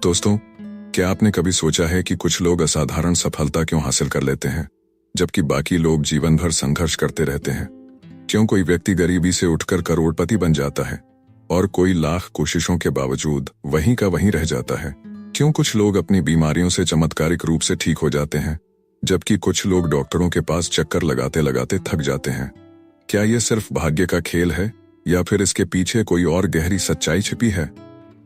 दोस्तों, क्या आपने कभी सोचा है कि कुछ लोग असाधारण सफलता क्यों हासिल कर लेते हैं, जबकि बाकी लोग जीवन भर संघर्ष करते रहते हैं? क्यों कोई व्यक्ति गरीबी से उठकर करोड़पति बन जाता है और कोई लाख कोशिशों के बावजूद वहीं का वहीं रह जाता है? क्यों कुछ लोग अपनी बीमारियों से चमत्कारिक रूप से ठीक हो जाते हैं, जबकि कुछ लोग डॉक्टरों के पास चक्कर लगाते लगाते थक जाते हैं? क्या यह सिर्फ भाग्य का खेल है या फिर इसके पीछे कोई और गहरी सच्चाई छिपी है?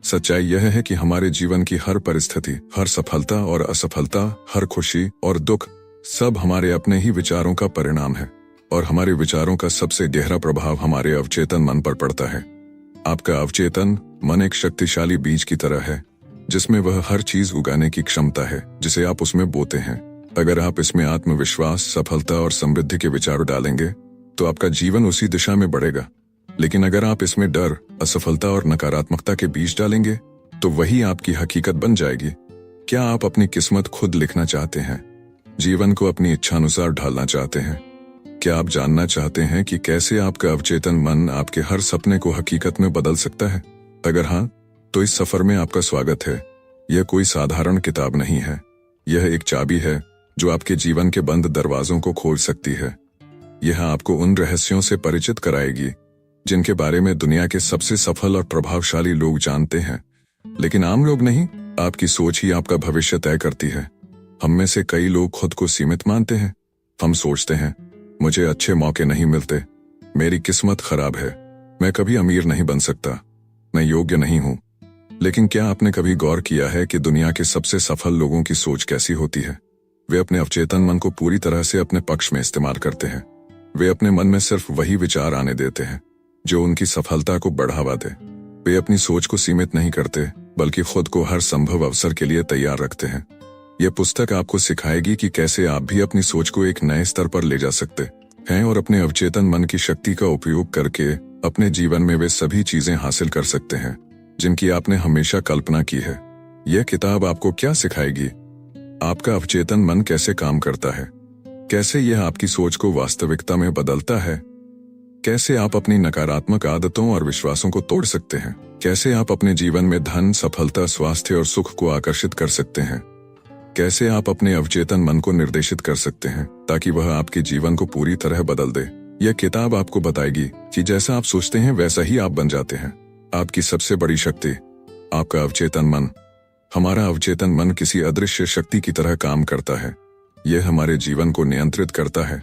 सच्चाई यह है कि हमारे जीवन की हर परिस्थिति, हर सफलता और असफलता, हर खुशी और दुख, सब हमारे अपने ही विचारों का परिणाम है और हमारे विचारों का सबसे गहरा प्रभाव हमारे अवचेतन मन पर पड़ता है। आपका अवचेतन मन एक शक्तिशाली बीज की तरह है, जिसमें वह हर चीज उगाने की क्षमता है जिसे आप उसमें बोते हैं। अगर आप इसमें आत्मविश्वास, सफलता और समृद्धि के विचार डालेंगे तो आपका जीवन उसी दिशा में बढ़ेगा। लेकिन अगर आप इसमें डर, असफलता और नकारात्मकता के बीज डालेंगे तो वही आपकी हकीकत बन जाएगी। क्या आप अपनी किस्मत खुद लिखना चाहते हैं, जीवन को अपनी इच्छानुसार ढालना चाहते हैं? क्या आप जानना चाहते हैं कि कैसे आपका अवचेतन मन आपके हर सपने को हकीकत में बदल सकता है? अगर हाँ, तो इस सफर में आपका स्वागत है। यह कोई साधारण किताब नहीं है, यह एक चाबी है जो आपके जीवन के बंद दरवाजों को खोल सकती है। यह आपको उन रहस्यों से परिचित कराएगी जिनके बारे में दुनिया के सबसे सफल और प्रभावशाली लोग जानते हैं, लेकिन आम लोग नहीं। आपकी सोच ही आपका भविष्य तय करती है। हम में से कई लोग खुद को सीमित मानते हैं। हम सोचते हैं, मुझे अच्छे मौके नहीं मिलते, मेरी किस्मत खराब है, मैं कभी अमीर नहीं बन सकता, मैं योग्य नहीं हूं। लेकिन क्या आपने कभी गौर किया है कि दुनिया के सबसे सफल लोगों की सोच कैसी होती है? वे अपने अवचेतन मन को पूरी तरह से अपने पक्ष में इस्तेमाल करते हैं। वे अपने मन में सिर्फ वही विचार आने देते हैं जो उनकी सफलता को बढ़ावा दे। वे अपनी सोच को सीमित नहीं करते, बल्कि खुद को हर संभव अवसर के लिए तैयार रखते हैं। यह पुस्तक आपको सिखाएगी कि कैसे आप भी अपनी सोच को एक नए स्तर पर ले जा सकते हैं और अपने अवचेतन मन की शक्ति का उपयोग करके अपने जीवन में वे सभी चीजें हासिल कर सकते हैं जिनकी आपने हमेशा कल्पना की है। यह किताब आपको क्या सिखाएगी? आपका अवचेतन मन कैसे काम करता है, कैसे यह आपकी सोच को वास्तविकता में बदलता है, कैसे आप अपनी नकारात्मक आदतों और विश्वासों को तोड़ सकते हैं, कैसे आप अपने जीवन में धन, सफलता, स्वास्थ्य और सुख को आकर्षित कर सकते हैं, कैसे आप अपने अवचेतन मन को निर्देशित कर सकते हैं ताकि वह आपके जीवन को पूरी तरह बदल दे। यह किताब आपको बताएगी कि जैसा आप सोचते हैं वैसा ही आप बन जाते हैं। आपकी सबसे बड़ी शक्ति आपका अवचेतन मन। हमारा अवचेतन मन किसी अदृश्य शक्ति की तरह काम करता है। यह हमारे जीवन को नियंत्रित करता है,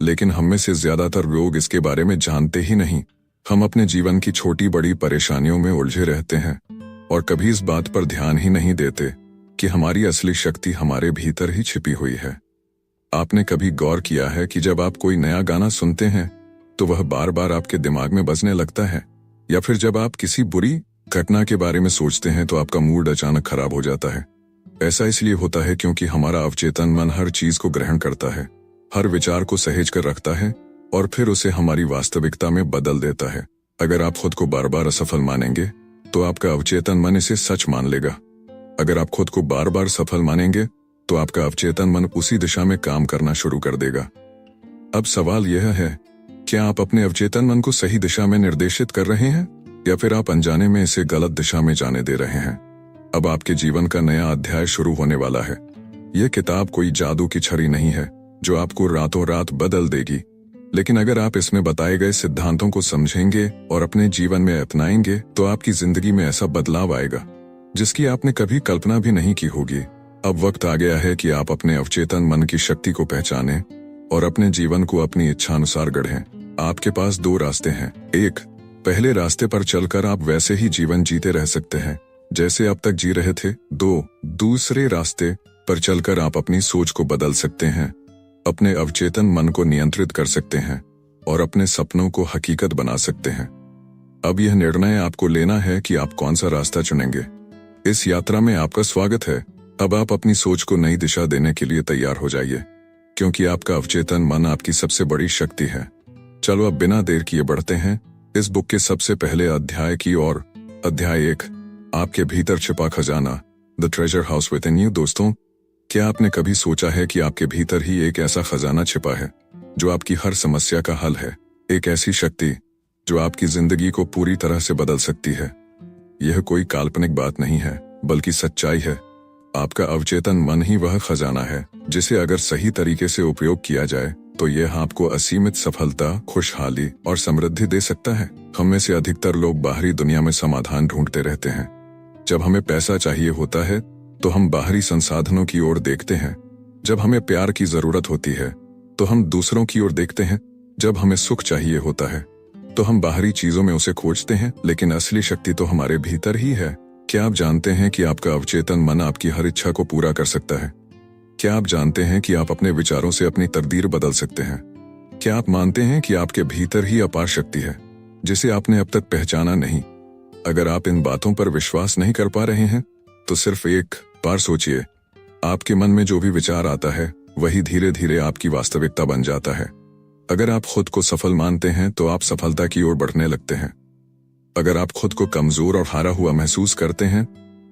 लेकिन हम में से ज्यादातर लोग इसके बारे में जानते ही नहीं। हम अपने जीवन की छोटी बड़ी परेशानियों में उलझे रहते हैं और कभी इस बात पर ध्यान ही नहीं देते कि हमारी असली शक्ति हमारे भीतर ही छिपी हुई है। आपने कभी गौर किया है कि जब आप कोई नया गाना सुनते हैं तो वह बार बार आपके दिमाग में बजने लगता है, या फिर जब आप किसी बुरी घटना के बारे में सोचते हैं तो आपका मूड अचानक खराब हो जाता है? ऐसा इसलिए होता है क्योंकि हमारा अवचेतन मन हर चीज को ग्रहण करता है, हर विचार को सहेज कर रखता है और फिर उसे हमारी वास्तविकता में बदल देता है। अगर आप खुद को बार बार असफल मानेंगे तो आपका अवचेतन मन इसे सच मान लेगा। अगर आप खुद को बार बार सफल मानेंगे तो आपका अवचेतन मन उसी दिशा में काम करना शुरू कर देगा। अब सवाल यह है, क्या आप अपने अवचेतन मन को सही दिशा में निर्देशित कर रहे हैं या फिर आप अनजाने में इसे गलत दिशा में जाने दे रहे हैं? अब आपके जीवन का नया अध्याय शुरू होने वाला है। यह किताब कोई जादू की छड़ी नहीं है जो आपको रातों रात बदल देगी, लेकिन अगर आप इसमें बताए गए सिद्धांतों को समझेंगे और अपने जीवन में अपनाएंगे तो आपकी जिंदगी में ऐसा बदलाव आएगा जिसकी आपने कभी कल्पना भी नहीं की होगी। अब वक्त आ गया है कि आप अपने अवचेतन मन की शक्ति को पहचानें और अपने जीवन को अपनी इच्छानुसार गढ़ें। आपके पास दो रास्ते हैं। एक, पहले रास्ते पर चलकर आप वैसे ही जीवन जीते रह सकते हैं जैसे अब तक जी रहे थे। दो, दूसरे रास्ते पर चलकर आप अपनी सोच को बदल सकते हैं, अपने अवचेतन मन को नियंत्रित कर सकते हैं और अपने सपनों को हकीकत बना सकते हैं। अब यह निर्णय आपको लेना है कि आप कौन सा रास्ता चुनेंगे। इस यात्रा में आपका स्वागत है। अब आप अपनी सोच को नई दिशा देने के लिए तैयार हो जाइए, क्योंकि आपका अवचेतन मन आपकी सबसे बड़ी शक्ति है। चलो अब बिना देर किए बढ़ते हैं इस बुक के सबसे पहले अध्याय की ओर। अध्याय 1, आपके भीतर छिपा खजाना, the treasure house with in you. दोस्तों, क्या आपने कभी सोचा है कि आपके भीतर ही एक ऐसा खजाना छिपा है जो आपकी हर समस्या का हल है? एक ऐसी शक्ति जो आपकी जिंदगी को पूरी तरह से बदल सकती है। यह कोई काल्पनिक बात नहीं है, बल्कि सच्चाई है। आपका अवचेतन मन ही वह खजाना है जिसे अगर सही तरीके से उपयोग किया जाए तो यह आपको असीमित सफलता, खुशहाली और समृद्धि दे सकता है। हम में से अधिकतर लोग बाहरी दुनिया में समाधान ढूंढते रहते हैं। जब हमें पैसा चाहिए होता है तो हम बाहरी संसाधनों की ओर देखते हैं। जब हमें प्यार की जरूरत होती है तो हम दूसरों की ओर देखते हैं। जब हमें सुख चाहिए होता है तो हम बाहरी चीजों में उसे खोजते हैं, लेकिन असली शक्ति तो हमारे भीतर ही है। क्या आप जानते हैं कि आपका अवचेतन मन आपकी हर इच्छा को पूरा कर सकता है? क्या आप जानते हैं कि आप अपने विचारों से अपनी तकदीर बदल सकते हैं? क्या आप मानते हैं कि आपके भीतर ही अपार शक्ति है जिसे आपने अब तक पहचाना नहीं? अगर आप इन बातों पर विश्वास नहीं कर पा रहे हैं तो सिर्फ एक बार सोचिए, आपके मन में जो भी विचार आता है वही धीरे धीरे आपकी वास्तविकता बन जाता है। अगर आप खुद को सफल मानते हैं तो आप सफलता की ओर बढ़ने लगते हैं। अगर आप खुद को कमजोर और हारा हुआ महसूस करते हैं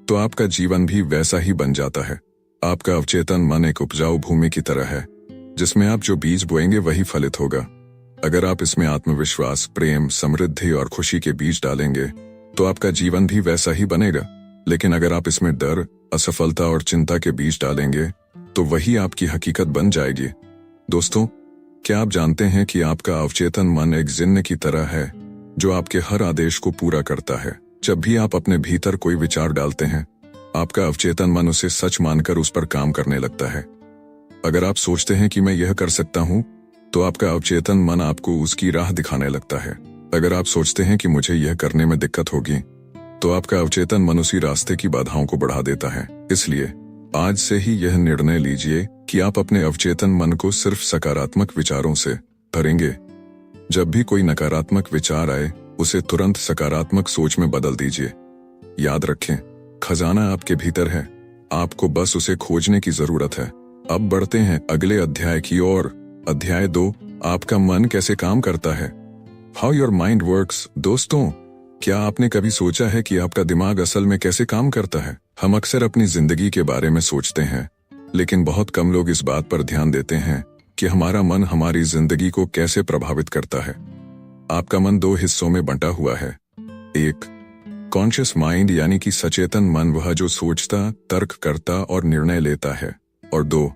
तो आपका जीवन भी वैसा ही बन जाता है। आपका अवचेतन मन एक उपजाऊ भूमि की तरह है जिसमें आप जो बीज बोएंगे वही फलित होगा। अगर आप इसमें आत्मविश्वास, प्रेम, समृद्धि और खुशी के बीज डालेंगे तो आपका जीवन भी वैसा ही बनेगा। लेकिन अगर आप इसमें डर, असफलता और चिंता के बीज डालेंगे तो वही आपकी हकीकत बन जाएगी। दोस्तों, क्या आप जानते हैं कि आपका अवचेतन मन एक जिन्न की तरह है जो आपके हर आदेश को पूरा करता है? जब भी आप अपने भीतर कोई विचार डालते हैं, आपका अवचेतन मन उसे सच मानकर उस पर काम करने लगता है। अगर आप सोचते हैं कि मैं यह कर सकता हूं, तो आपका अवचेतन मन आपको उसकी राह दिखाने लगता है। अगर आप सोचते हैं कि मुझे यह करने में दिक्कत होगी, तो आपका अवचेतन मन उसी रास्ते की बाधाओं को बढ़ा देता है। इसलिए आज से ही यह निर्णय लीजिए कि आप अपने अवचेतन मन को सिर्फ सकारात्मक विचारों से भरेंगे। जब भी कोई नकारात्मक विचार आए, उसे तुरंत सकारात्मक सोच में बदल दीजिए। याद रखें, खजाना आपके भीतर है, आपको बस उसे खोजने की जरूरत है। अब बढ़ते हैं अगले अध्याय की ओर। अध्याय 2, आपका मन कैसे काम करता है। How your mind works. दोस्तों, क्या आपने कभी सोचा है कि आपका दिमाग असल में कैसे काम करता है? हम अक्सर अपनी जिंदगी के बारे में सोचते हैं, लेकिन बहुत कम लोग इस बात पर ध्यान देते हैं कि हमारा मन हमारी जिंदगी को कैसे प्रभावित करता है। आपका मन 2 हिस्सों में बंटा हुआ है। 1, कॉन्शियस माइंड यानी कि सचेतन मन, वह जो सोचता, तर्क करता और निर्णय लेता है। और 2,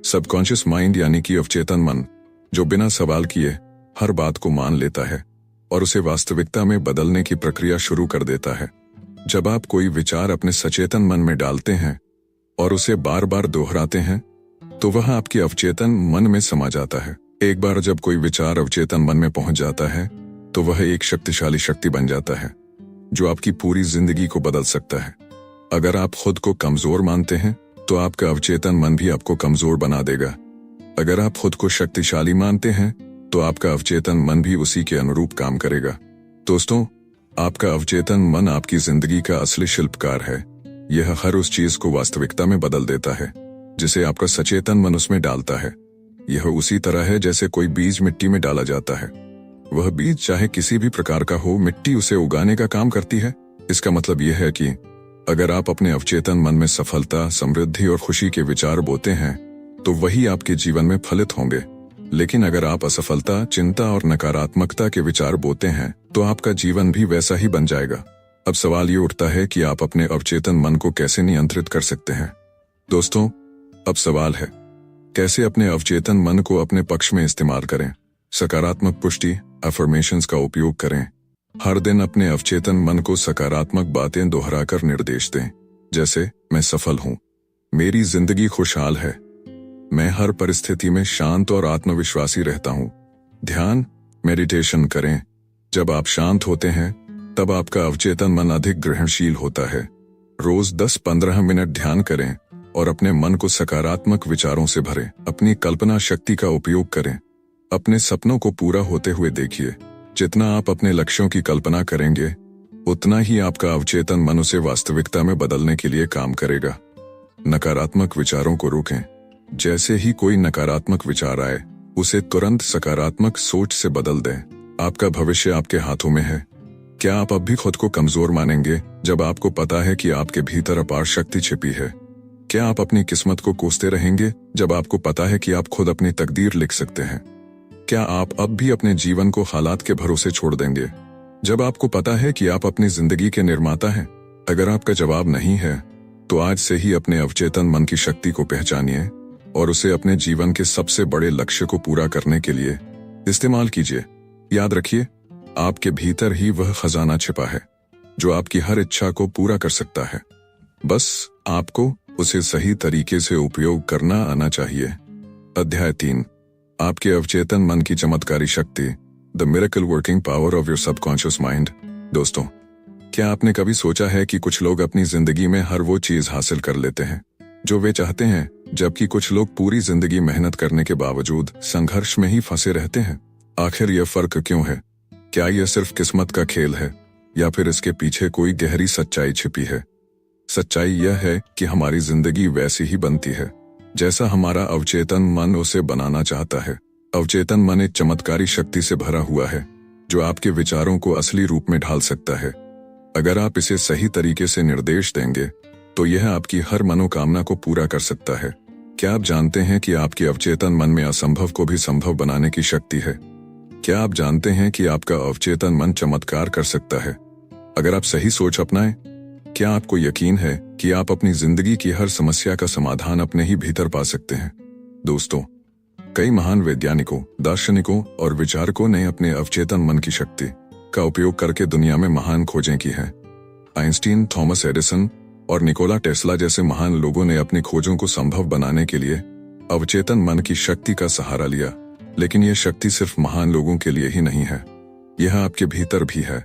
सबकॉन्शियस माइंड यानी कि अवचेतन मन, जो बिना सवाल किए हर बात को मान लेता है और उसे वास्तविकता में बदलने की प्रक्रिया शुरू कर देता है। जब आप कोई विचार अपने सचेतन मन में डालते हैं और उसे बार बार दोहराते हैं तो वह आपके अवचेतन मन में समा जाता है। एक बार जब कोई विचार अवचेतन मन में पहुंच जाता है तो वह एक शक्तिशाली शक्ति बन जाता है जो आपकी पूरी जिंदगी को बदल सकता है। अगर आप खुद को कमजोर मानते हैं तो आपका अवचेतन मन भी आपको कमजोर बना देगा। अगर आप खुद को शक्तिशाली मानते हैं तो आपका अवचेतन मन भी उसी के अनुरूप काम करेगा। दोस्तों, आपका अवचेतन मन आपकी जिंदगी का असली शिल्पकार है। यह हर उस चीज को वास्तविकता में बदल देता है जिसे आपका सचेतन मन उसमें डालता है। यह उसी तरह है जैसे कोई बीज मिट्टी में डाला जाता है। वह बीज चाहे किसी भी प्रकार का हो, मिट्टी उसे उगाने का काम करती है। इसका मतलब यह है कि अगर आप अपने अवचेतन मन में सफलता, समृद्धि और खुशी के विचार बोते हैं तो वही आपके जीवन में फलित होंगे। लेकिन अगर आप असफलता, चिंता और नकारात्मकता के विचार बोते हैं तो आपका जीवन भी वैसा ही बन जाएगा। अब सवाल ये उठता है कि आप अपने अवचेतन मन को कैसे नियंत्रित कर सकते हैं। दोस्तों, अब सवाल है, कैसे अपने अवचेतन मन को अपने पक्ष में इस्तेमाल करें। सकारात्मक पुष्टि, अफर्मेशंस का उपयोग करें। हर दिन अपने अवचेतन मन को सकारात्मक बातें दोहराकर निर्देश दें, जैसे मैं सफल हूं, मेरी जिंदगी खुशहाल है, मैं हर परिस्थिति में शांत और आत्मविश्वासी रहता हूं। ध्यान, मेडिटेशन करें। जब आप शांत होते हैं तब आपका अवचेतन मन अधिक ग्रहणशील होता है। रोज 10-15 मिनट ध्यान करें और अपने मन को सकारात्मक विचारों से भरें। अपनी कल्पना शक्ति का उपयोग करें। अपने सपनों को पूरा होते हुए देखिए। जितना आप अपने लक्ष्यों की कल्पना करेंगे उतना ही आपका अवचेतन मन उसे वास्तविकता में बदलने के लिए काम करेगा। नकारात्मक विचारों को रोकें। जैसे ही कोई नकारात्मक विचार आए उसे तुरंत सकारात्मक सोच से बदल दें। आपका भविष्य आपके हाथों में है। क्या आप अब भी खुद को कमजोर मानेंगे जब आपको पता है कि आपके भीतर अपार शक्ति छिपी है? क्या आप अपनी किस्मत को कोसते रहेंगे जब आपको पता है कि आप खुद अपनी तकदीर लिख सकते हैं? क्या आप अब भी अपने जीवन को हालात के भरोसे छोड़ देंगे जब आपको पता है कि आप अपनी जिंदगी के निर्माता हैं? अगर आपका जवाब नहीं है तो आज से ही अपने अवचेतन मन की शक्ति को पहचानिए और उसे अपने जीवन के सबसे बड़े लक्ष्य को पूरा करने के लिए इस्तेमाल कीजिए। याद रखिए, आपके भीतर ही वह खजाना छिपा है जो आपकी हर इच्छा को पूरा कर सकता है। बस आपको उसे सही तरीके से उपयोग करना आना चाहिए। अध्याय 3, आपके अवचेतन मन की चमत्कारी शक्ति, the miracle working power of your subconscious mind. दोस्तों, क्या आपने कभी सोचा है कि कुछ लोग अपनी जिंदगी में हर वो चीज हासिल कर लेते हैं जो वे चाहते हैं, जबकि कुछ लोग पूरी जिंदगी मेहनत करने के बावजूद संघर्ष में ही फंसे रहते हैं? आखिर यह फर्क क्यों है? क्या यह सिर्फ किस्मत का खेल है या फिर इसके पीछे कोई गहरी सच्चाई छिपी है? सच्चाई यह है कि हमारी जिंदगी वैसी ही बनती है जैसा हमारा अवचेतन मन उसे बनाना चाहता है। अवचेतन मन एक चमत्कारी शक्ति से भरा हुआ है जो आपके विचारों को असली रूप में ढाल सकता है। अगर आप इसे सही तरीके से निर्देश देंगे तो यह आपकी हर मनोकामना को पूरा कर सकता है। क्या आप जानते हैं कि आपके अवचेतन मन में असंभव को भी संभव बनाने की शक्ति है? क्या आप जानते हैं कि आपका अवचेतन मन चमत्कार कर सकता है अगर आप सही सोच अपनाएं? क्या आपको यकीन है कि आप अपनी जिंदगी की हर समस्या का समाधान अपने ही भीतर पा सकते हैं? दोस्तों, कई महान वैज्ञानिकों, दार्शनिकों और विचारकों ने अपने अवचेतन मन की शक्ति का उपयोग करके दुनिया में महान खोजें की हैं। आइंस्टीन, थॉमस एडिसन और निकोला टेस्ला जैसे महान लोगों ने अपनी खोजों को संभव बनाने के लिए अवचेतन मन की शक्ति का सहारा लिया। लेकिन यह शक्ति सिर्फ महान लोगों के लिए ही नहीं है, यह आपके भीतर भी है।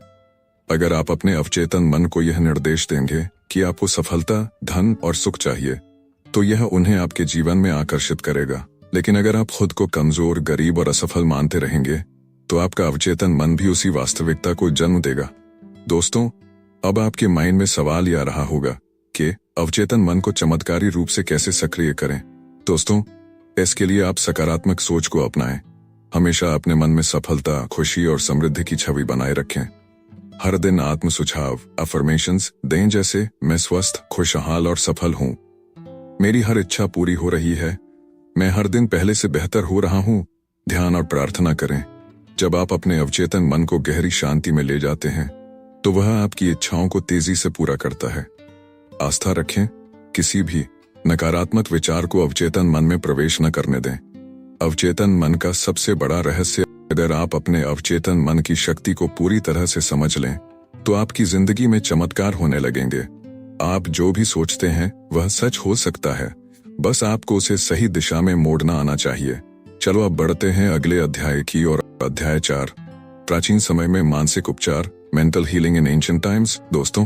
अगर आप अपने अवचेतन मन को यह निर्देश देंगे कि आपको सफलता, धन और सुख चाहिए, तो यह उन्हें आपके जीवन में आकर्षित करेगा। लेकिन अगर आप खुद को कमजोर, गरीब और असफल मानते रहेंगे, तो आपका अवचेतन मन भी उसी वास्तविकता को जन्म देगा। दोस्तों, अब आपके माइंड में सवाल यह आ रहा होगा कि अवचेतन मन को चमत्कारी रूप से कैसे सक्रिय करें। दोस्तों, इसके लिए आप सकारात्मक सोच को अपनाएं। हमेशा अपने मन में सफलता, खुशी और समृद्धि की छवि बनाए रखें। हर दिन आत्म सुझाव, अफर्मेशंस दें जैसे, मैं स्वस्थ, खुशहाल और सफल हूं, मेरी हर इच्छा पूरी हो रही है, मैं हर दिन पहले से बेहतर हो रहा हूं। ध्यान और प्रार्थना करें। जब आप अपने अवचेतन मन को गहरी शांति में ले जाते हैं तो वह आपकी इच्छाओं को तेजी से पूरा करता है। आस्था रखें, किसी भी नकारात्मक विचार को अवचेतन मन में प्रवेश न करने दें। अवचेतन मन का सबसे बड़ा रहस्य, अगर आप अपने अवचेतन मन की शक्ति को पूरी तरह से समझ लें तो आपकी जिंदगी में चमत्कार होने लगेंगे। आप जो भी सोचते हैं वह सच हो सकता है, बस आपको उसे सही दिशा में मोड़ना आना चाहिए। चलो अब बढ़ते हैं अगले अध्याय की ओर। अध्याय 4, प्राचीन समय में मानसिक उपचार, mental healing in ancient times. दोस्तों,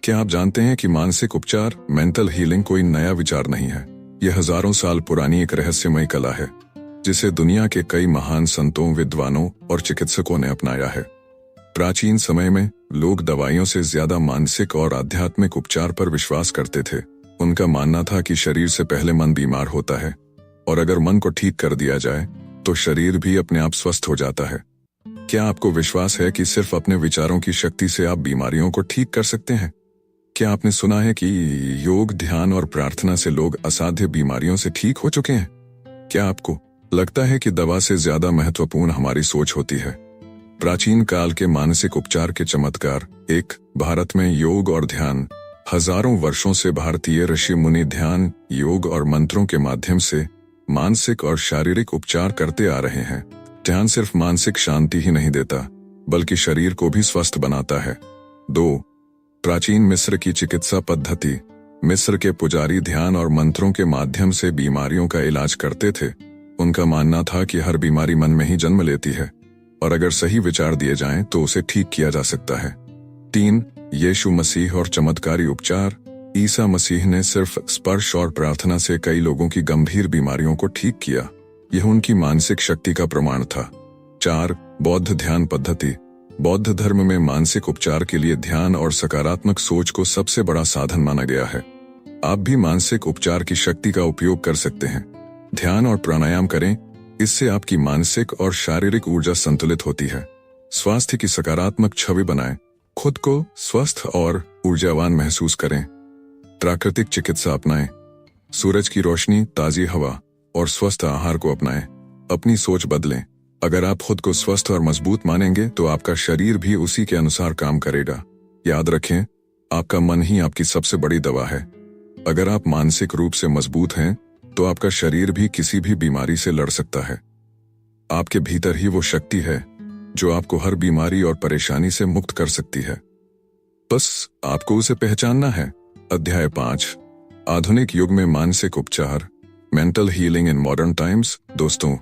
क्या आप जानते हैं कि मानसिक उपचार, मेंटल हीलिंग कोई नया विचार नहीं है। यह हजारों साल पुरानी एक रहस्यमय कला है जिसे दुनिया के कई महान संतों, विद्वानों और चिकित्सकों ने अपनाया है। प्राचीन समय में लोग दवाइयों से ज्यादा मानसिक और आध्यात्मिक उपचार पर विश्वास करते थे। उनका मानना था कि शरीर से पहले मन बीमार होता है और अगर मन को ठीक कर दिया जाए तो शरीर भी अपने आप स्वस्थ हो जाता है। क्या आपको विश्वास है कि सिर्फ अपने विचारों की शक्ति से आप बीमारियों को ठीक कर सकते हैं? क्या आपने सुना है कि योग, ध्यान और प्रार्थना से लोग असाध्य बीमारियों से ठीक हो चुके हैं? क्या आपको लगता है कि दवा से ज्यादा महत्वपूर्ण हमारी सोच होती है? प्राचीन काल के मानसिक उपचार के चमत्कार। एक, भारत में योग और ध्यान। हजारों वर्षों से भारतीय ऋषि मुनि ध्यान, योग और मंत्रों के माध्यम से मानसिक और शारीरिक उपचार करते आ रहे हैं। ध्यान सिर्फ मानसिक शांति ही नहीं देता, बल्कि शरीर को भी स्वस्थ बनाता है। 2, प्राचीन मिस्र की चिकित्सा पद्धति। मिस्र के पुजारी ध्यान और मंत्रों के माध्यम से बीमारियों का इलाज करते थे। उनका मानना था कि हर बीमारी मन में ही जन्म लेती है और अगर सही विचार दिए जाएं तो उसे ठीक किया जा सकता है। 3, यीशु मसीह और चमत्कारी उपचार। ईसा मसीह ने सिर्फ स्पर्श और प्रार्थना से कई लोगों की गंभीर बीमारियों को ठीक किया। यह उनकी मानसिक शक्ति का प्रमाण था। 4, बौद्ध ध्यान पद्धति। बौद्ध धर्म में मानसिक उपचार के लिए ध्यान और सकारात्मक सोच को सबसे बड़ा साधन माना गया है। आप भी मानसिक उपचार की शक्ति का उपयोग कर सकते हैं। ध्यान और प्राणायाम करें, इससे आपकी मानसिक और शारीरिक ऊर्जा संतुलित होती है। स्वास्थ्य की सकारात्मक छवि बनाएं, खुद को स्वस्थ और ऊर्जावान महसूस करें। प्राकृतिक चिकित्सा अपनाएं, सूरज की रोशनी, ताजी हवा और स्वस्थ आहार को अपनाएं। अपनी सोच बदलें। अगर आप खुद को स्वस्थ और मजबूत मानेंगे तो आपका शरीर भी उसी के अनुसार काम करेगा। याद रखें, आपका मन ही आपकी सबसे बड़ी दवा है। अगर आप मानसिक रूप से मजबूत हैं तो आपका शरीर भी किसी भी बीमारी से लड़ सकता है। आपके भीतर ही वो शक्ति है जो आपको हर बीमारी और परेशानी से मुक्त कर सकती है। बस आपको उसे पहचानना है। अध्याय 5, आधुनिक युग में मानसिक उपचार, mental healing in modern times. दोस्तों,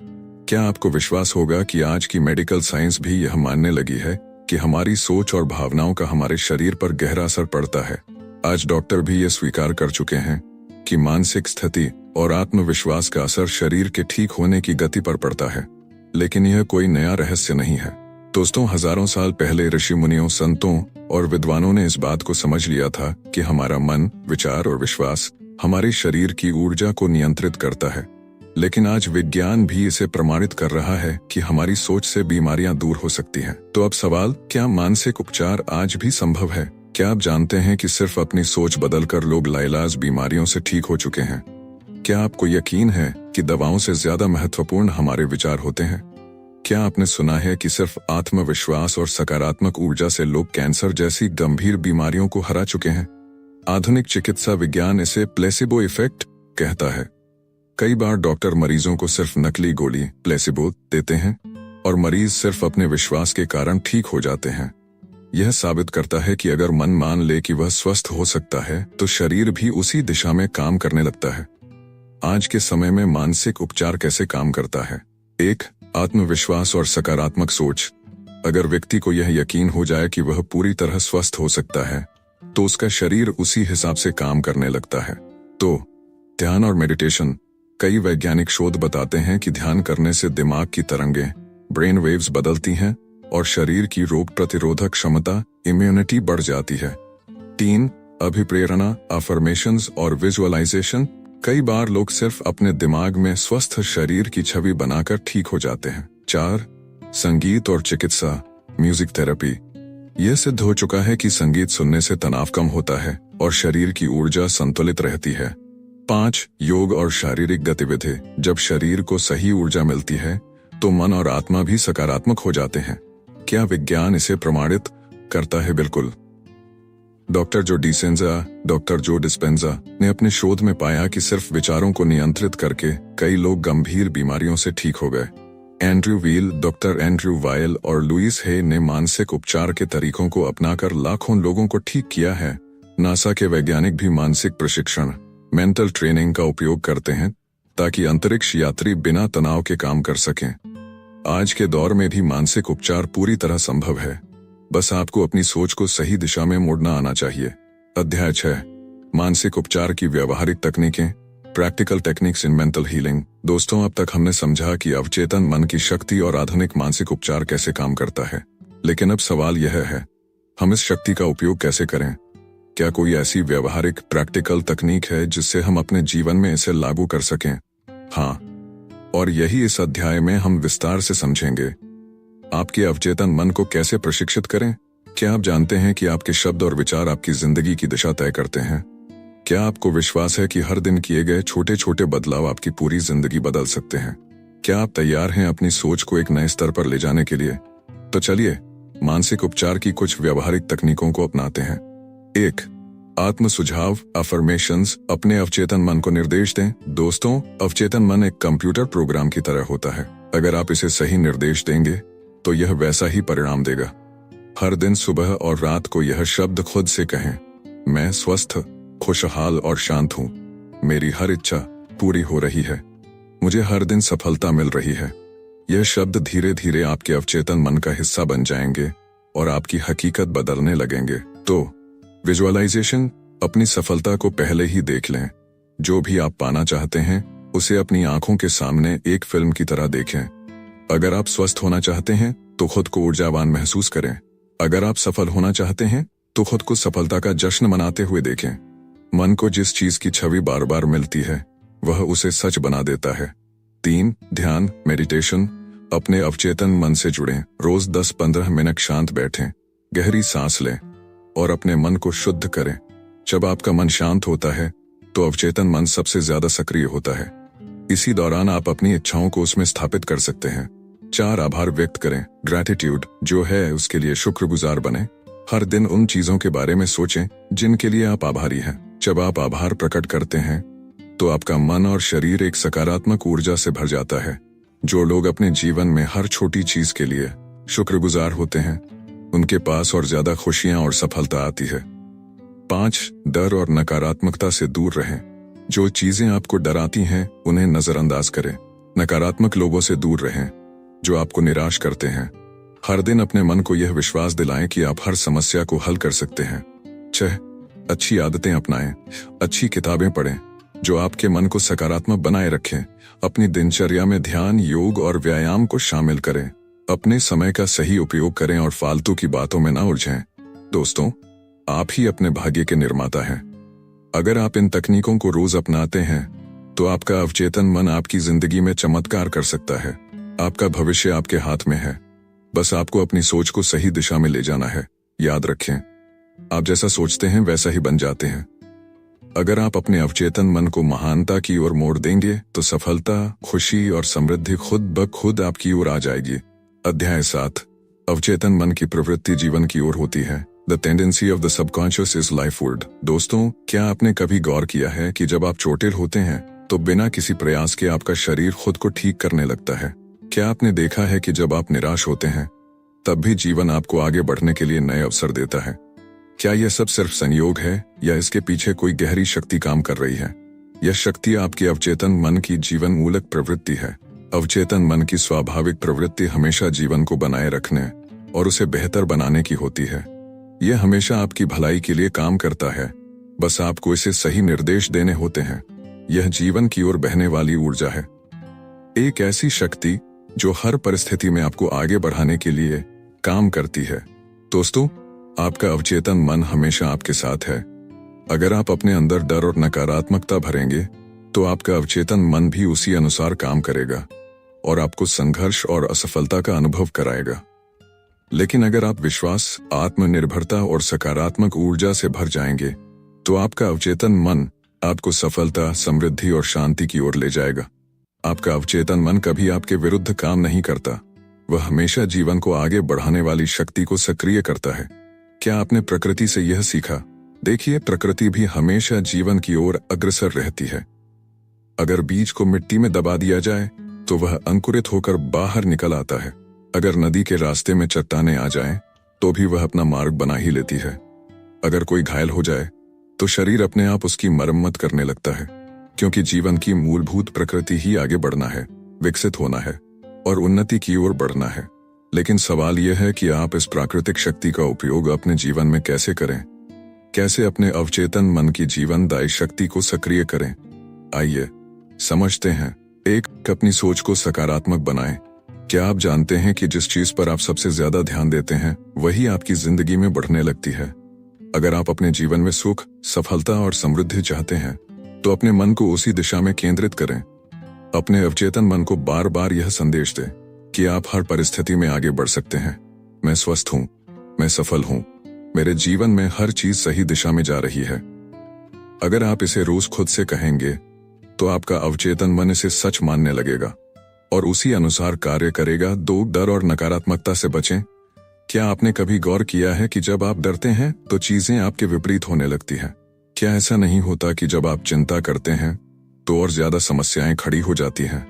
क्या आपको विश्वास होगा कि आज की मेडिकल साइंस भी यह मानने लगी है कि हमारी सोच और भावनाओं का हमारे शरीर पर गहरा असर पड़ता है। आज डॉक्टर भी ये स्वीकार कर चुके हैं कि मानसिक स्थिति और आत्मविश्वास का असर शरीर के ठीक होने की गति पर पड़ता है। लेकिन यह कोई नया रहस्य नहीं है। दोस्तों, हजारों साल पहले ऋषि मुनियों, संतों और विद्वानों ने इस बात को समझ लिया था कि हमारा मन, विचार और विश्वास हमारे शरीर की ऊर्जा को नियंत्रित करता है। लेकिन आज विज्ञान भी इसे प्रमाणित कर रहा है कि हमारी सोच से बीमारियां दूर हो सकती हैं। तो अब सवाल, क्या मानसिक उपचार आज भी संभव है? क्या आप जानते हैं कि सिर्फ अपनी सोच बदलकर लोग लाइलाज बीमारियों से ठीक हो चुके हैं? क्या आपको यकीन है कि दवाओं से ज्यादा महत्वपूर्ण हमारे विचार होते हैं? क्या आपने सुना है कि सिर्फ आत्मविश्वास और सकारात्मक ऊर्जा से लोग कैंसर जैसी गंभीर बीमारियों को हरा चुके हैं? आधुनिक चिकित्सा विज्ञान इसे प्लेसिबो इफेक्ट कहता है। कई बार डॉक्टर मरीजों को सिर्फ नकली गोली प्लेसिबो देते हैं और मरीज सिर्फ अपने विश्वास के कारण ठीक हो जाते हैं। यह साबित करता है कि अगर मन मान ले कि वह स्वस्थ हो सकता है तो शरीर भी उसी दिशा में काम करने लगता है। आज के समय में मानसिक उपचार कैसे काम करता है? 1. आत्मविश्वास और सकारात्मक सोच। अगर व्यक्ति को यह यकीन हो जाए कि वह पूरी तरह स्वस्थ हो सकता है तो उसका शरीर उसी हिसाब से काम करने लगता है। तो ध्यान और मेडिटेशन। कई वैज्ञानिक शोध बताते हैं कि ध्यान करने से दिमाग की तरंगें, ब्रेन वेव्स बदलती हैं और शरीर की रोग प्रतिरोधक क्षमता, इम्यूनिटी बढ़ जाती है। 3. अभिप्रेरणा, अफर्मेशंस और विजुअलाइजेशन। कई बार लोग सिर्फ अपने दिमाग में स्वस्थ शरीर की छवि बनाकर ठीक हो जाते हैं। 4. संगीत और चिकित्सा, म्यूजिक थेरेपी। यह सिद्ध हो चुका है कि संगीत सुनने से तनाव कम होता है और शरीर की ऊर्जा संतुलित रहती है। 5. योग और शारीरिक गतिविधि। जब शरीर को सही ऊर्जा मिलती है तो मन और आत्मा भी सकारात्मक हो जाते हैं। क्या विज्ञान इसे प्रमाणित करता है? बिल्कुल। डॉक्टर जो डिस्पेंजा ने अपने शोध में पाया कि सिर्फ विचारों को नियंत्रित करके कई लोग गंभीर बीमारियों से ठीक हो गए। डॉक्टर एंड्रयू वायल और लुइस हे ने मानसिक उपचार के तरीकों को अपनाकर लाखों लोगों को ठीक किया है। नासा के वैज्ञानिक भी मानसिक प्रशिक्षण, मेंटल ट्रेनिंग का उपयोग करते हैं ताकि अंतरिक्ष यात्री बिना तनाव के काम कर सकें। आज के दौर में भी मानसिक उपचार पूरी तरह संभव है। बस आपको अपनी सोच को सही दिशा में मोड़ना आना चाहिए। अध्याय 6, मानसिक उपचार की व्यावहारिक तकनीकें, practical techniques in mental healing. दोस्तों, अब तक हमने समझा कि अवचेतन मन की शक्ति और आधुनिक मानसिक उपचार कैसे काम करता है। लेकिन अब सवाल यह है, हम इस शक्ति का उपयोग कैसे करें? क्या कोई ऐसी व्यावहारिक प्रैक्टिकल तकनीक है जिससे हम अपने जीवन में इसे लागू कर सकें? हाँ, और यही इस अध्याय में हम विस्तार से समझेंगे। आपके अवचेतन मन को कैसे प्रशिक्षित करें? क्या आप जानते हैं कि आपके शब्द और विचार आपकी जिंदगी की दिशा तय करते हैं? क्या आपको विश्वास है कि हर दिन किए गए छोटे छोटे बदलाव आपकी पूरी जिंदगी बदल सकते हैं? क्या आप तैयार हैं अपनी सोच को एक नए स्तर पर ले जाने के लिए? तो चलिए मानसिक उपचार की कुछ व्यावहारिक तकनीकों को अपनाते हैं। 1. आत्म सुझाव, अफर्मेशंस। अपने अवचेतन मन को निर्देश दें। दोस्तों, अवचेतन मन एक कंप्यूटर प्रोग्राम की तरह होता है। अगर आप इसे सही निर्देश देंगे तो यह वैसा ही परिणाम देगा। हर दिन सुबह और रात को यह शब्द खुद से कहें, मैं स्वस्थ, खुशहाल और शांत हूँ। मेरी हर इच्छा पूरी हो रही है। मुझे हर दिन सफलता मिल रही है। यह शब्द धीरे धीरे आपके अवचेतन मन का हिस्सा बन जाएंगे और आपकी हकीकत बदलने लगेंगे। तो विजुअलाइजेशन, अपनी सफलता को पहले ही देख लें। जो भी आप पाना चाहते हैं उसे अपनी आंखों के सामने एक फिल्म की तरह देखें। अगर आप स्वस्थ होना चाहते हैं तो खुद को ऊर्जावान महसूस करें। अगर आप सफल होना चाहते हैं तो खुद को सफलता का जश्न मनाते हुए देखें। मन को जिस चीज की छवि बार बार मिलती है वह उसे सच बना देता है। 3. ध्यान, मेडिटेशन। अपने अवचेतन मन से जुड़ें। रोज 10-15 मिनट शांत बैठें, गहरी सांस लें और अपने मन को शुद्ध करें। जब आपका मन शांत होता है तो अवचेतन मन सबसे ज्यादा सक्रिय होता है। इसी दौरान आप अपनी इच्छाओं को उसमें स्थापित कर सकते हैं। 4. आभार व्यक्त करें। ग्रैटिट्यूड जो है उसके लिए शुक्रगुजार बने। हर दिन उन चीजों के बारे में सोचें जिनके लिए आप आभारी हैं। जब आप आभार प्रकट करते हैं तो आपका मन और शरीर एक सकारात्मक ऊर्जा से भर जाता है। जो लोग अपने जीवन में हर छोटी चीज के लिए शुक्रगुजार होते हैं उनके पास और ज्यादा खुशियां और सफलता आती है। 5. डर और नकारात्मकता से दूर रहें। जो चीजें आपको डराती हैं उन्हें नजरअंदाज करें। नकारात्मक लोगों से दूर रहें जो आपको निराश करते हैं। हर दिन अपने मन को यह विश्वास दिलाएं कि आप हर समस्या को हल कर सकते हैं। 6. अच्छी आदतें अपनाएं। अच्छी किताबें पढ़ें जो आपके मन को सकारात्मक बनाए रखें। अपनी दिनचर्या में ध्यान, योग और व्यायाम को शामिल करें। अपने समय का सही उपयोग करें और फालतू की बातों में न उलझें। दोस्तों, आप ही अपने भाग्य के निर्माता हैं। अगर आप इन तकनीकों को रोज अपनाते हैं तो आपका अवचेतन मन आपकी जिंदगी में चमत्कार कर सकता है। आपका भविष्य आपके हाथ में है, बस आपको अपनी सोच को सही दिशा में ले जाना है। याद रखें, आप जैसा सोचते हैं वैसा ही बन जाते हैं। अगर आप अपने अवचेतन मन को महानता की ओर मोड़ देंगे तो सफलता, खुशी और समृद्धि खुद ब खुद आपकी ओर आ जाएगी। अध्याय 7. अवचेतन मन की प्रवृत्ति जीवन की ओर होती है। The tendency of the subconscious is lifewood. दोस्तों, क्या आपने कभी गौर किया है कि जब आप चोटिल होते हैं तो बिना किसी प्रयास के आपका शरीर खुद को ठीक करने लगता है? क्या आपने देखा है कि जब आप निराश होते हैं तब भी जीवन आपको आगे बढ़ने के लिए नए अवसर देता है? क्या यह सब सिर्फ संयोग है या इसके पीछे कोई गहरी शक्ति काम कर रही है? यह शक्ति आपके अवचेतन मन की जीवन मूलक प्रवृत्ति है। अवचेतन मन की स्वाभाविक प्रवृत्ति हमेशा जीवन को बनाए रखने और उसे बेहतर बनाने की होती है। यह हमेशा आपकी भलाई के लिए काम करता है, बस आपको इसे सही निर्देश देने होते हैं। यह जीवन की ओर बहने वाली ऊर्जा है, एक ऐसी शक्ति जो हर परिस्थिति में आपको आगे बढ़ाने के लिए काम करती है। दोस्तों, आपका अवचेतन मन हमेशा आपके साथ है। अगर आप अपने अंदर डर और नकारात्मकता भरेंगे तो आपका अवचेतन मन भी उसी अनुसार काम करेगा और आपको संघर्ष और असफलता का अनुभव कराएगा। लेकिन अगर आप विश्वास, आत्मनिर्भरता और सकारात्मक ऊर्जा से भर जाएंगे तो आपका अवचेतन मन आपको सफलता, समृद्धि और शांति की ओर ले जाएगा। आपका अवचेतन मन कभी आपके विरुद्ध काम नहीं करता, वह हमेशा जीवन को आगे बढ़ाने वाली शक्ति को सक्रिय करता है। क्या आपने प्रकृति से यह सीखा? देखिए, प्रकृति भी हमेशा जीवन की ओर अग्रसर रहती है। अगर बीज को मिट्टी में दबा दिया जाए तो वह अंकुरित होकर बाहर निकल आता है। अगर नदी के रास्ते में चट्टानें आ जाएं, तो भी वह अपना मार्ग बना ही लेती है। अगर कोई घायल हो जाए तो शरीर अपने आप उसकी मरम्मत करने लगता है, क्योंकि जीवन की मूलभूत प्रकृति ही आगे बढ़ना है, विकसित होना है और उन्नति की ओर बढ़ना है। लेकिन सवाल यह है कि आप इस प्राकृतिक शक्ति का उपयोग अपने जीवन में कैसे करें? कैसे अपने अवचेतन मन की जीवनदायी शक्ति को सक्रिय करें? आइए समझते हैं। 1. अपनी सोच को सकारात्मक बनाएं। क्या आप जानते हैं कि जिस चीज पर आप सबसे ज्यादा ध्यान देते हैं वही आपकी जिंदगी में बढ़ने लगती है? अगर आप अपने जीवन में सुख, सफलता और समृद्धि चाहते हैं तो अपने मन को उसी दिशा में केंद्रित करें। अपने अवचेतन मन को बार बार यह संदेश दें कि आप हर परिस्थिति में आगे बढ़ सकते हैं। मैं स्वस्थ हूं, मैं सफल हूं, मेरे जीवन में हर चीज सही दिशा में जा रही है। अगर आप इसे रोज खुद से कहेंगे तो आपका अवचेतन मन इसे सच मानने लगेगा और उसी अनुसार कार्य करेगा। 2. डर और नकारात्मकता से बचें। क्या आपने कभी गौर किया है कि जब आप डरते हैं तो चीजें आपके विपरीत होने लगती हैं? क्या ऐसा नहीं होता कि जब आप चिंता करते हैं तो और ज्यादा समस्याएं खड़ी हो जाती हैं?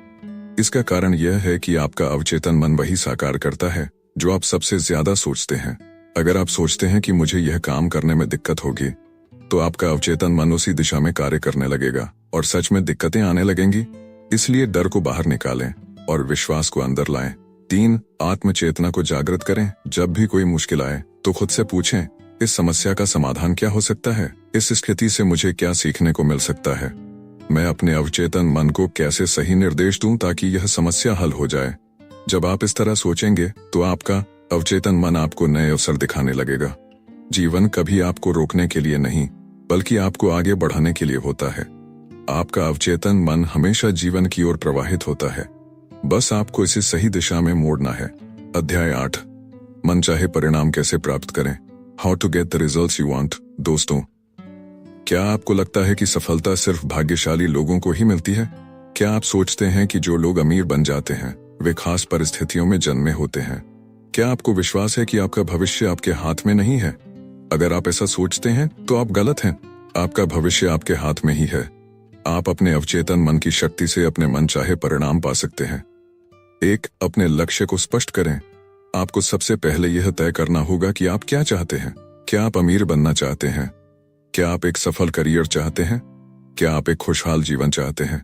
इसका कारण यह है कि आपका अवचेतन मन वही साकार करता है जो आप सबसे ज्यादा सोचते हैं। अगर आप सोचते हैं कि मुझे यह काम करने में दिक्कत होगी तो आपका अवचेतन मन उसी दिशा में कार्य करने लगेगा और सच में दिक्कतें आने लगेंगी। इसलिए डर को बाहर निकालें और विश्वास को अंदर लाएं। 3. आत्मचेतना को जागृत करें। जब भी कोई मुश्किल आए तो खुद से पूछें, इस समस्या का समाधान क्या हो सकता है? इस स्थिति से मुझे क्या सीखने को मिल सकता है? मैं अपने अवचेतन मन को कैसे सही निर्देश दूं ताकि यह समस्या हल हो जाए? जब आप इस तरह सोचेंगे तो आपका अवचेतन मन आपको नए अवसर दिखाने लगेगा। जीवन कभी आपको रोकने के लिए नहीं, बल्कि आपको आगे बढ़ाने के लिए होता है। आपका अवचेतन मन हमेशा जीवन की ओर प्रवाहित होता है, बस आपको इसे सही दिशा में मोड़ना है। अध्याय 8. मनचाहे परिणाम कैसे प्राप्त करें? How to get the results you want. दोस्तों, क्या आपको लगता है कि सफलता सिर्फ भाग्यशाली लोगों को ही मिलती है? क्या आप सोचते हैं कि जो लोग अमीर बन जाते हैं वे खास परिस्थितियों में जन्मे होते हैं? क्या आपको विश्वास है कि आपका भविष्य आपके हाथ में नहीं है? अगर आप ऐसा सोचते हैं तो आप गलत हैं। आपका भविष्य आपके हाथ में ही है। आप अपने अवचेतन मन की शक्ति से अपने मन चाहे परिणाम पा सकते हैं। 1. अपने लक्ष्य को स्पष्ट करें। आपको सबसे पहले यह तय करना होगा कि आप क्या चाहते हैं। क्या आप अमीर बनना चाहते हैं? क्या आप एक सफल करियर चाहते हैं? क्या आप एक खुशहाल जीवन चाहते हैं?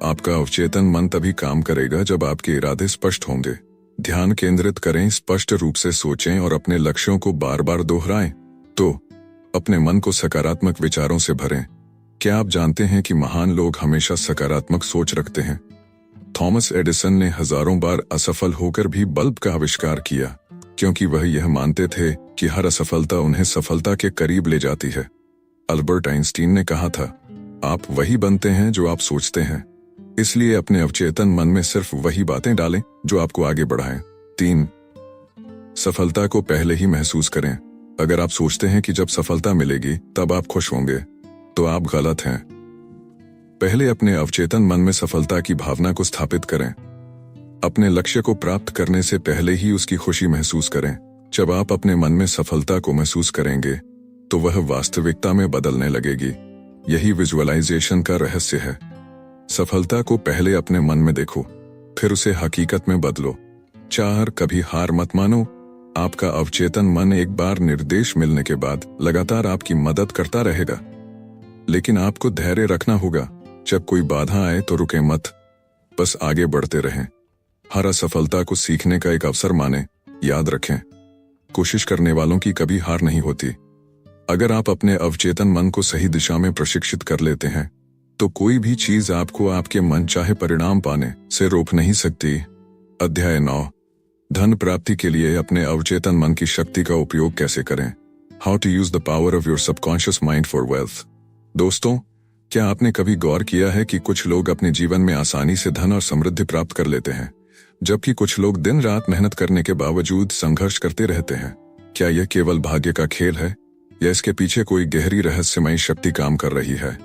आपका अवचेतन मन तभी काम करेगा जब आपके इरादे स्पष्ट होंगे। ध्यान केंद्रित करें, स्पष्ट रूप से सोचें और अपने लक्ष्यों को बार बार दोहराएं। तो अपने मन को सकारात्मक विचारों से भरें। क्या आप जानते हैं कि महान लोग हमेशा सकारात्मक सोच रखते हैं? थॉमस एडिसन ने हजारों बार असफल होकर भी बल्ब का आविष्कार किया, क्योंकि वह यह मानते थे कि हर असफलता उन्हें सफलता के करीब ले जाती है। अल्बर्ट आइंस्टीन ने कहा था, आप वही बनते हैं जो आप सोचते हैं। इसलिए अपने अवचेतन मन में सिर्फ वही बातें डालें जो आपको आगे बढ़ाएं। 3. सफलता को पहले ही महसूस करें। अगर आप सोचते हैं कि जब सफलता मिलेगी तब आप खुश होंगे, तो आप गलत हैं। पहले अपने अवचेतन मन में सफलता की भावना को स्थापित करें। अपने लक्ष्य को प्राप्त करने से पहले ही उसकी खुशी महसूस करें। जब आप अपने मन में सफलता को महसूस करेंगे तो वह वास्तविकता में बदलने लगेगी। यही विजुअलाइजेशन का रहस्य है। सफलता को पहले अपने मन में देखो, फिर उसे हकीकत में बदलो। 4. कभी हार मत मानो। आपका अवचेतन मन एक बार निर्देश मिलने के बाद लगातार आपकी मदद करता रहेगा, लेकिन आपको धैर्य रखना होगा। जब कोई बाधा आए तो रुके मत, बस आगे बढ़ते रहें। हर असफलता को सीखने का एक अवसर माने। याद रखें, कोशिश करने वालों की कभी हार नहीं होती। अगर आप अपने अवचेतन मन को सही दिशा में प्रशिक्षित कर लेते हैं तो कोई भी चीज आपको आपके मन चाहे परिणाम पाने से रोक नहीं सकती। अध्याय 9, धन प्राप्ति के लिए अपने अवचेतन मन की शक्ति का उपयोग कैसे करें। How to use the power of your subconscious mind for wealth. दोस्तों, क्या आपने कभी गौर किया है कि कुछ लोग अपने जीवन में आसानी से धन और समृद्धि प्राप्त कर लेते हैं, जबकि कुछ लोग दिन रात मेहनत करने के बावजूद संघर्ष करते रहते हैं? क्या यह केवल भाग्य का खेल है या इसके पीछे कोई गहरी रहस्यमयी शक्ति काम कर रही है?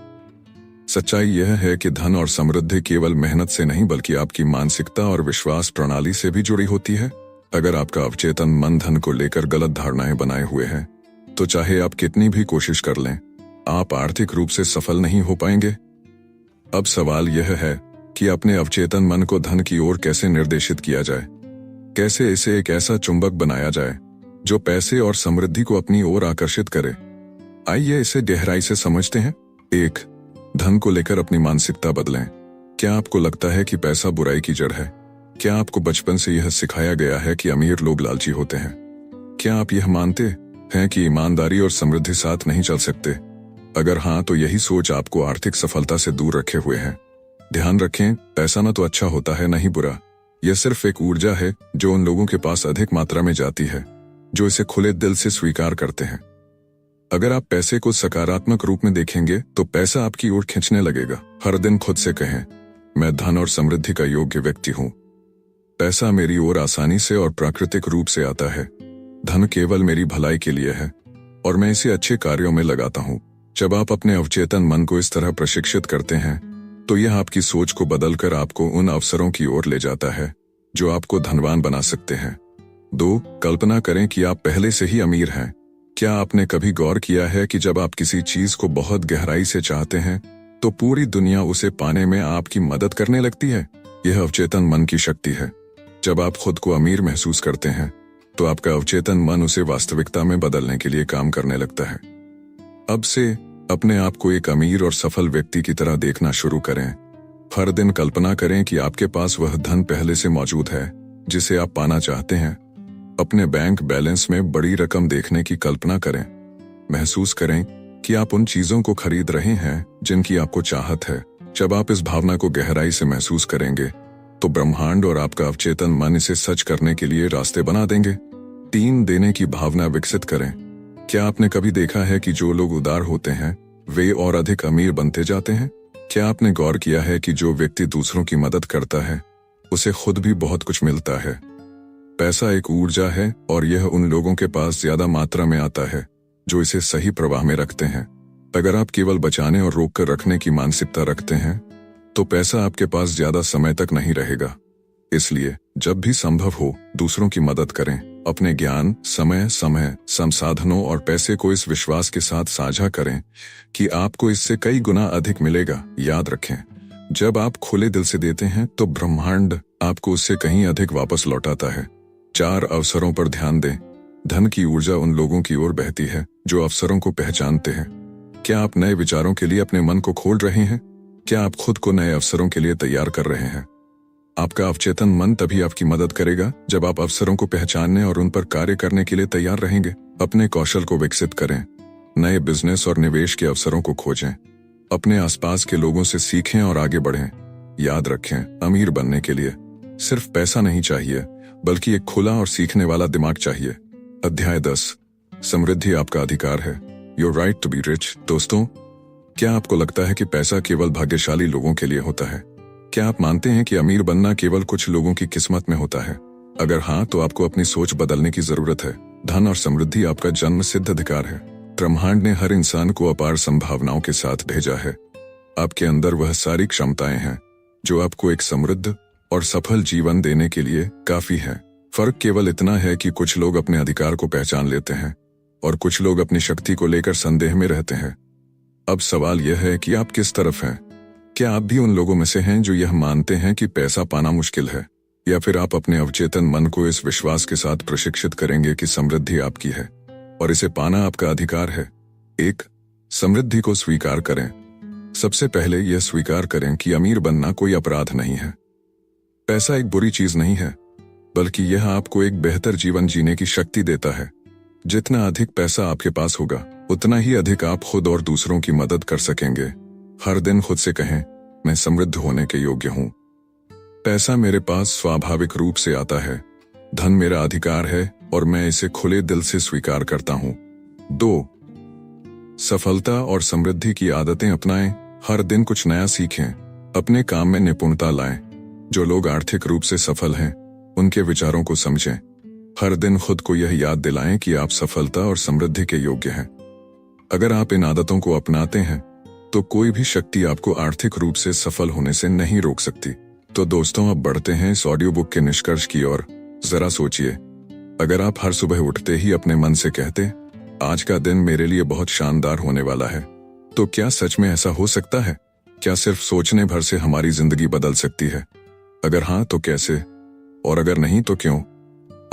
सच्चाई यह है कि धन और समृद्धि केवल मेहनत से नहीं बल्कि आपकी मानसिकता और विश्वास प्रणाली से भी जुड़ी होती है। अगर आपका अवचेतन मन धन को लेकर गलत धारणाएं बनाए हुए है तो चाहे आप कितनी भी कोशिश कर लें, आप आर्थिक रूप से सफल नहीं हो पाएंगे। अब सवाल यह है कि अपने अवचेतन मन को धन की ओर कैसे निर्देशित किया जाए। कैसे इसे एक ऐसा चुंबक बनाया जाए जो पैसे और समृद्धि को अपनी ओर आकर्षित करे। आइए इसे गहराई से समझते हैं। 1. धन को लेकर अपनी मानसिकता बदलें। क्या आपको लगता है कि पैसा बुराई की जड़ है? क्या आपको बचपन से यह सिखाया गया है कि अमीर लोग लालची होते हैं? क्या आप यह मानते हैं कि ईमानदारी और समृद्धि साथ नहीं चल सकते? अगर हाँ, तो यही सोच आपको आर्थिक सफलता से दूर रखे हुए है। ध्यान रखें, पैसा न तो अच्छा होता है न ही बुरा। यह सिर्फ एक ऊर्जा है जो उन लोगों के पास अधिक मात्रा में जाती है जो इसे खुले दिल से स्वीकार करते हैं। अगर आप पैसे को सकारात्मक रूप में देखेंगे तो पैसा आपकी ओर खींचने लगेगा। हर दिन खुद से कहें, मैं धन और समृद्धि का योग्य व्यक्ति हूं। पैसा मेरी ओर आसानी से और प्राकृतिक रूप से आता है। धन केवल मेरी भलाई के लिए है और मैं इसे अच्छे कार्यों में लगाता हूं। जब आप अपने अवचेतन मन को इस तरह प्रशिक्षित करते हैं तो यह आपकी सोच को बदलकर आपको उन अवसरों की ओर ले जाता है जो आपको धनवान बना सकते हैं। 2. कल्पना करें कि आप पहले से ही अमीर हैं। क्या आपने कभी गौर किया है कि जब आप किसी चीज को बहुत गहराई से चाहते हैं तो पूरी दुनिया उसे पाने में आपकी मदद करने लगती है? यह अवचेतन मन की शक्ति है। जब आप खुद को अमीर महसूस करते हैं तो आपका अवचेतन मन उसे वास्तविकता में बदलने के लिए काम करने लगता है। अब से अपने आप को एक अमीर और सफल व्यक्ति की तरह देखना शुरू करें। हर दिन कल्पना करें कि आपके पास वह धन पहले से मौजूद है जिसे आप पाना चाहते हैं। अपने बैंक बैलेंस में बड़ी रकम देखने की कल्पना करें। महसूस करें कि आप उन चीजों को खरीद रहे हैं जिनकी आपको चाहत है। जब आप इस भावना को गहराई से महसूस करेंगे तो ब्रह्मांड और आपका अवचेतन मन इसे सच करने के लिए रास्ते बना देंगे। 3. देने की भावना विकसित करें। क्या आपने कभी देखा है कि जो लोग उदार होते हैं वे और अधिक अमीर बनते जाते हैं? क्या आपने गौर किया है कि जो व्यक्ति दूसरों की मदद करता है उसे खुद भी बहुत कुछ मिलता है? पैसा एक ऊर्जा है और यह उन लोगों के पास ज्यादा मात्रा में आता है जो इसे सही प्रवाह में रखते हैं। अगर आप केवल बचाने और रोक कर रखने की मानसिकता रखते हैं तो पैसा आपके पास ज्यादा समय तक नहीं रहेगा। इसलिए जब भी संभव हो दूसरों की मदद करें अपने ज्ञान, समय, संसाधनों और पैसे को इस विश्वास के साथ साझा करें कि आपको इससे कई गुना अधिक मिलेगा। याद रखें, जब आप खुले दिल से देते हैं तो ब्रह्मांड आपको उससे कहीं अधिक वापस लौटाता है। 4 अवसरों पर ध्यान दें। धन की ऊर्जा उन लोगों की ओर बहती है जो अवसरों को पहचानते हैं। क्या आप नए विचारों के लिए अपने मन को खोल रहे हैं? क्या आप खुद को नए अवसरों के लिए तैयार कर रहे हैं? आपका अवचेतन मन तभी आपकी मदद करेगा जब आप अवसरों को पहचानने और उन पर कार्य करने के लिए तैयार रहेंगे। अपने कौशल को विकसित करें, नए बिजनेस और निवेश के अवसरों को खोजें, अपने आसपास के लोगों से सीखें और आगे बढ़ें। याद रखें, अमीर बनने के लिए सिर्फ पैसा नहीं चाहिए, बल्कि एक खुला और सीखने वाला दिमाग चाहिए। अध्याय 10, समृद्धि आपका अधिकार है। Your right to be rich. दोस्तों, क्या आपको लगता है कि पैसा केवल भाग्यशाली लोगों के लिए होता है? क्या आप मानते हैं कि अमीर बनना केवल कुछ लोगों की किस्मत में होता है? अगर हाँ, तो आपको अपनी सोच बदलने की जरूरत है। धन और समृद्धि आपका जन्म सिद्ध अधिकार है। ब्रह्मांड ने हर इंसान को अपार संभावनाओं के साथ भेजा है। आपके अंदर वह सारी क्षमताएं हैं जो आपको एक समृद्ध और सफल जीवन देने के लिए काफी है। फर्क केवल इतना है कि कुछ लोग अपने अधिकार को पहचान लेते हैं और कुछ लोग अपनी शक्ति को लेकर संदेह में रहते हैं। अब सवाल यह है कि आप किस तरफ हैं? क्या आप भी उन लोगों में से हैं जो यह मानते हैं कि पैसा पाना मुश्किल है, या फिर आप अपने अवचेतन मन को इस विश्वास के साथ प्रशिक्षित करेंगे कि समृद्धि आपकी है और इसे पाना आपका अधिकार है? 1. समृद्धि को स्वीकार करें। सबसे पहले यह स्वीकार करें कि अमीर बनना कोई अपराध नहीं है। पैसा एक बुरी चीज नहीं है, बल्कि यह आपको एक बेहतर जीवन जीने की शक्ति देता है। जितना अधिक पैसा आपके पास होगा, उतना ही अधिक आप खुद और दूसरों की मदद कर सकेंगे। हर दिन खुद से कहें, मैं समृद्ध होने के योग्य हूं। पैसा मेरे पास स्वाभाविक रूप से आता है। धन मेरा अधिकार है और मैं इसे खुले दिल से स्वीकार करता हूं। 2. सफलता और समृद्धि की आदतें अपनाएं। हर दिन कुछ नया सीखें, अपने काम में निपुणता लाएं। जो लोग आर्थिक रूप से सफल हैं, उनके विचारों को समझें। हर दिन खुद को यह याद दिलाएं कि आप सफलता और समृद्धि के योग्य हैं। अगर आप इन आदतों को अपनाते हैं, तो कोई भी शक्ति आपको आर्थिक रूप से सफल होने से नहीं रोक सकती। तो दोस्तों, अब बढ़ते हैं इस ऑडियो बुक के निष्कर्ष की ओर। जरा सोचिए, अगर आप हर सुबह उठते ही अपने मन से कहते, आज का दिन मेरे लिए बहुत शानदार होने वाला है, तो क्या सच में ऐसा हो सकता है? क्या सिर्फ सोचने भर से हमारी जिंदगी बदल सकती है? अगर हाँ, तो कैसे? और अगर नहीं, तो क्यों?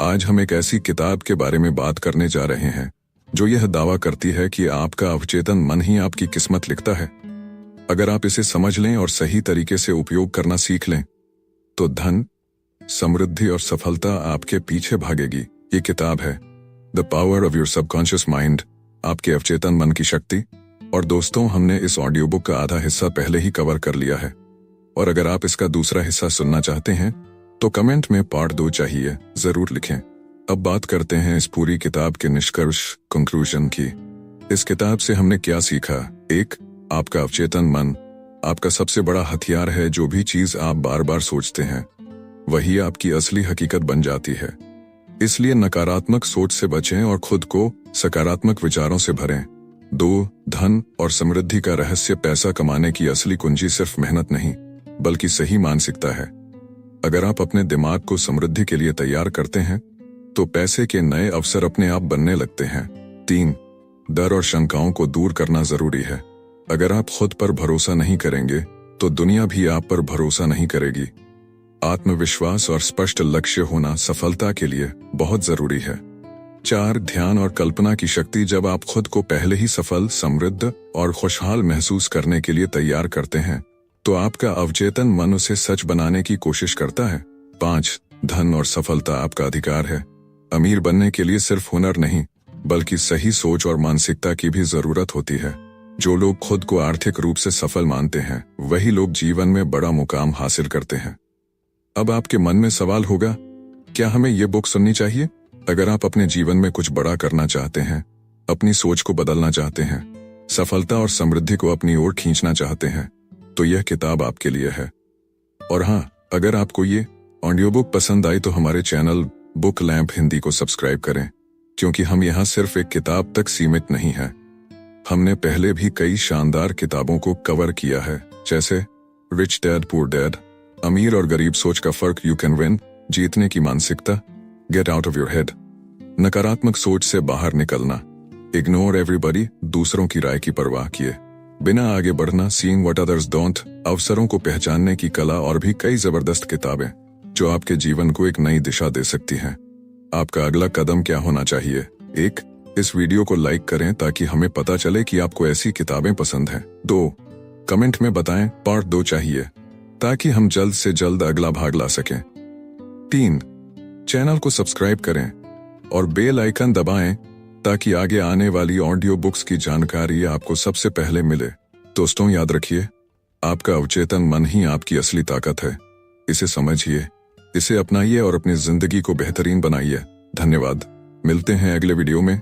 आज हम एक ऐसी किताब के बारे में बात करने जा रहे हैं जो यह दावा करती है कि आपका अवचेतन मन ही आपकी किस्मत लिखता है। अगर आप इसे समझ लें और सही तरीके से उपयोग करना सीख लें, तो धन, समृद्धि और सफलता आपके पीछे भागेगी। ये किताब है the power of your subconscious mind, आपके अवचेतन मन की शक्ति। और दोस्तों, हमने इस ऑडियो बुक का आधा हिस्सा पहले ही कवर कर लिया है, और अगर आप इसका दूसरा हिस्सा सुनना चाहते हैं तो कमेंट में पार्ट 2 चाहिए जरूर लिखें। अब बात करते हैं इस पूरी किताब के निष्कर्ष, कंक्लूजन की। इस किताब से हमने क्या सीखा? 1. आपका अवचेतन मन आपका सबसे बड़ा हथियार है। जो भी चीज आप बार बार सोचते हैं, वही आपकी असली हकीकत बन जाती है। इसलिए नकारात्मक सोच से बचें और खुद को सकारात्मक विचारों से भरें। 2. धन और समृद्धि का रहस्य पैसा कमाने की असली कुंजी सिर्फ मेहनत नहीं, बल्कि सही मानसिकता है। अगर आप अपने दिमाग को समृद्धि के लिए तैयार करते हैं, तो पैसे के नए अवसर अपने आप बनने लगते हैं। 3. डर और शंकाओं को दूर करना जरूरी है। अगर आप खुद पर भरोसा नहीं करेंगे, तो दुनिया भी आप पर भरोसा नहीं करेगी। आत्मविश्वास और स्पष्ट लक्ष्य होना सफलता के लिए बहुत जरूरी है। 4. ध्यान और कल्पना की शक्ति। जब आप खुद को पहले ही सफल, समृद्ध और खुशहाल महसूस करने के लिए तैयार करते हैं, तो आपका अवचेतन मन उसे सच बनाने की कोशिश करता है। 5. धन और सफलता आपका अधिकार है। अमीर बनने के लिए सिर्फ हुनर नहीं, बल्कि सही सोच और मानसिकता की भी जरूरत होती है। जो लोग खुद को आर्थिक रूप से सफल मानते हैं, वही लोग जीवन में बड़ा मुकाम हासिल करते हैं। अब आपके मन में सवाल होगा, क्या हमें ये बुक सुननी चाहिए? अगर आप अपने जीवन में कुछ बड़ा करना चाहते हैं, अपनी सोच को बदलना चाहते हैं, सफलता और समृद्धि को अपनी ओर खींचना चाहते हैं, तो यह किताब आपके लिए है। और हाँ, अगर आपको ये ऑडियो बुक पसंद आई तो हमारे चैनल बुक लैंप हिंदी को सब्सक्राइब करें, क्योंकि हम यहाँ सिर्फ एक किताब तक सीमित नहीं है। हमने पहले भी कई शानदार किताबों को कवर किया है, जैसे रिच डैड पुअर डैड, अमीर और गरीब सोच का फर्क, यू कैन विन, जीतने की मानसिकता, get out of your head, नकारात्मक सोच से बाहर निकलना, इग्नोर एवरीबॉडी, दूसरों की राय की परवाह किए बिना आगे बढ़ना, सीइंग व्हाट अदर्स डोंट, अवसरों को पहचानने की कला और भी कई जबरदस्त किताबें जो आपके जीवन को एक नई दिशा दे सकती हैं। आपका अगला कदम क्या होना चाहिए? 1. इस वीडियो को लाइक करें ताकि हमें पता चले कि आपको ऐसी किताबें पसंद हैं। 2. कमेंट में बताएं पार्ट 2 चाहिए ताकि हम जल्द से जल्द अगला भाग ला सकें। 3. चैनल को सब्सक्राइब करें और बेल आइकन दबाएं ताकि आगे आने वाली ऑडियो बुक्स की जानकारी आपको सबसे पहले मिले। दोस्तों, याद रखिए, आपका अवचेतन मन ही आपकी असली ताकत है। इसे समझिए, इसे अपनाइए और अपनी जिंदगी को बेहतरीन बनाइए। धन्यवाद। मिलते हैं अगले वीडियो में।